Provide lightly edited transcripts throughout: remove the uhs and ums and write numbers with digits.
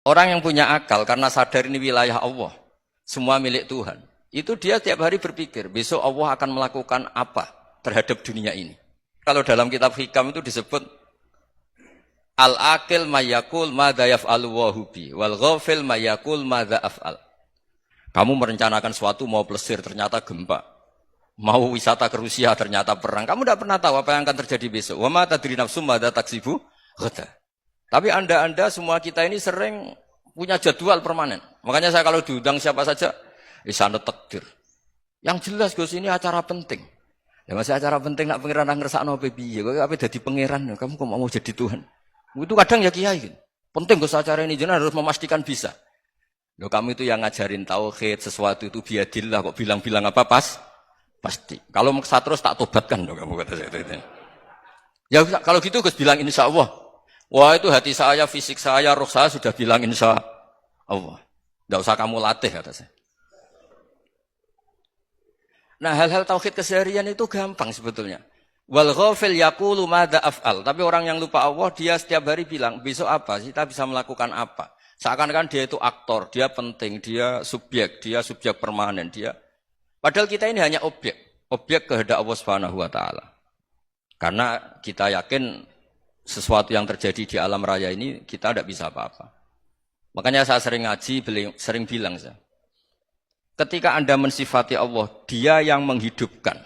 Orang yang punya akal karena sadar ini wilayah Allah, semua milik Tuhan. Itu dia tiap hari berpikir, besok Allah akan melakukan apa terhadap dunia ini. Kalau dalam kitab Hikam itu disebut al-akil mayakul madza yaf'alu wa hubi wal ghafil mayakul madza af'al. Kamu merencanakan suatu mau plesir ternyata gempa. Mau wisata ke Rusia ternyata perang. Kamu tidak pernah tahu apa yang akan terjadi besok. Wa ma tadri nafsum madza taksibu ghada. Tapi anda semua kita ini sering punya jadwal permanen. Makanya saya kalau diundang siapa saja, sana takdir. Yang jelas Gus ini acara penting. Ya masih acara penting nak pangeran ngersakno piye? Kok ape dadi pangeran? Kamu kok mau jadi Tuhan? Itu kadang ya kiai gitu. Penting Gus acara ini jenengan harus memastikan bisa. Loh kamu itu yang ngajarin tauhid, sesuatu itu biadillah kok bilang-bilang apa pasti. Kalau maksa terus tak tobatkan loh kamu kata saya itu. Ya kalau gitu Gus bilang insyaallah. Wah itu hati saya, fisik saya, roh saya sudah bilang insya Allah. Tidak usah kamu latih kata saya. Nah hal-hal tauhid keseharian itu gampang sebetulnya. Wal ghafil yaqulu madza af'al. Tapi orang yang lupa Allah dia setiap hari bilang besok apa? Kita bisa melakukan apa? Seakan-akan dia itu aktor, dia penting, dia subjek permanen, dia. Padahal kita ini hanya objek kehendak Allah Subhanahu wa taala. Karena kita yakin sesuatu yang terjadi di alam raya ini kita tidak bisa apa-apa. Makanya saya sering ngaji, sering bilang saya. Ketika Anda mensifati Allah, Dia yang menghidupkan.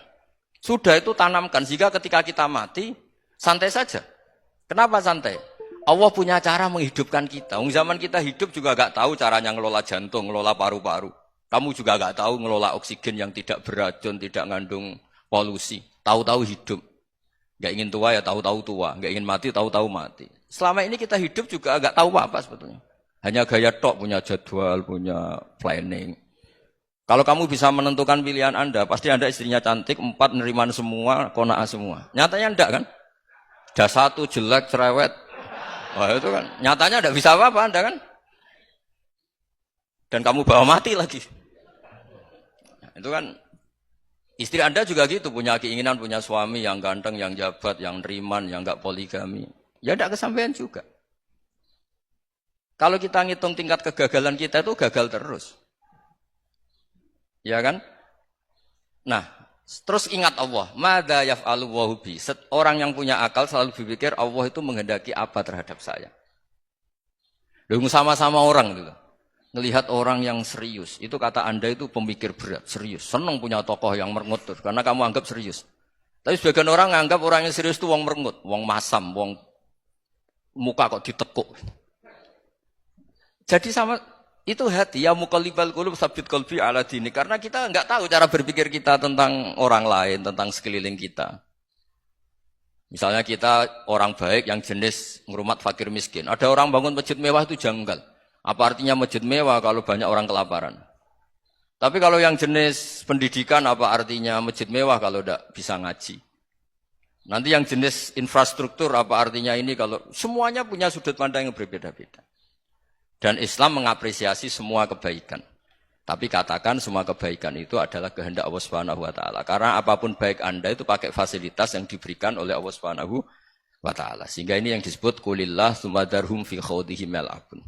Sudah itu tanamkan sehingga ketika kita mati santai saja. Kenapa santai? Allah punya cara menghidupkan kita. Zaman kita hidup juga gak tahu caranya ngelola jantung, ngelola paru-paru. Kamu juga gak tahu ngelola oksigen yang tidak beracun, tidak mengandung polusi. Tahu-tahu hidup. Gak ingin tua ya tahu-tahu tua, gak ingin mati tahu-tahu mati. Selama ini kita hidup juga gak tahu apa sebetulnya. Hanya gaya tok, punya jadwal, punya planning. Kalau kamu bisa menentukan pilihan Anda, pasti Anda istrinya cantik, 4 neriman semua, kona'ah semua. Nyatanya enggak kan? Ada 1 jelek, cerewet. Wah itu kan, nyatanya enggak bisa apa-apa Anda kan? Dan kamu bawa mati lagi. Nah, itu kan. Istri Anda juga gitu, punya keinginan, punya suami yang ganteng, yang jabat, yang neriman, yang enggak poligami. Ya enggak kesampaian juga. Kalau kita ngitung tingkat kegagalan kita itu gagal terus. Ya kan? Nah, terus ingat Allah. Madza yaf'alu wa hubi. Orang yang punya akal selalu berpikir Allah itu menghendaki apa terhadap saya. Lalu sama-sama orang gitu. Melihat orang yang serius, itu kata Anda itu pemikir berat, serius. Senang punya tokoh yang merengut, karena kamu anggap serius. Tapi sebagian orang anggap orang yang serius itu wong merengut, wong masam, wong muka kok ditekuk. Jadi sama itu hati, ya muqallibal qulub tsabbit qalbi ala dini. Karena kita enggak tahu cara berpikir kita tentang orang lain, tentang sekeliling kita. Misalnya kita orang baik yang jenis ngrumat fakir miskin. Ada orang bangun masjid mewah itu janggal. Apa artinya masjid mewah kalau banyak orang kelaparan? Tapi kalau yang jenis pendidikan, apa artinya masjid mewah kalau tidak bisa ngaji? Nanti yang jenis infrastruktur, apa artinya ini kalau semuanya punya sudut pandang yang berbeda-beda. Dan Islam mengapresiasi semua kebaikan. Tapi katakan semua kebaikan itu adalah kehendak Allah Subhanahu wa taala. Karena apapun baik Anda itu pakai fasilitas yang diberikan oleh Allah Subhanahu wa taala. Sehingga ini yang disebut qulillah tsumma darhum fi khawdihim yal'abun.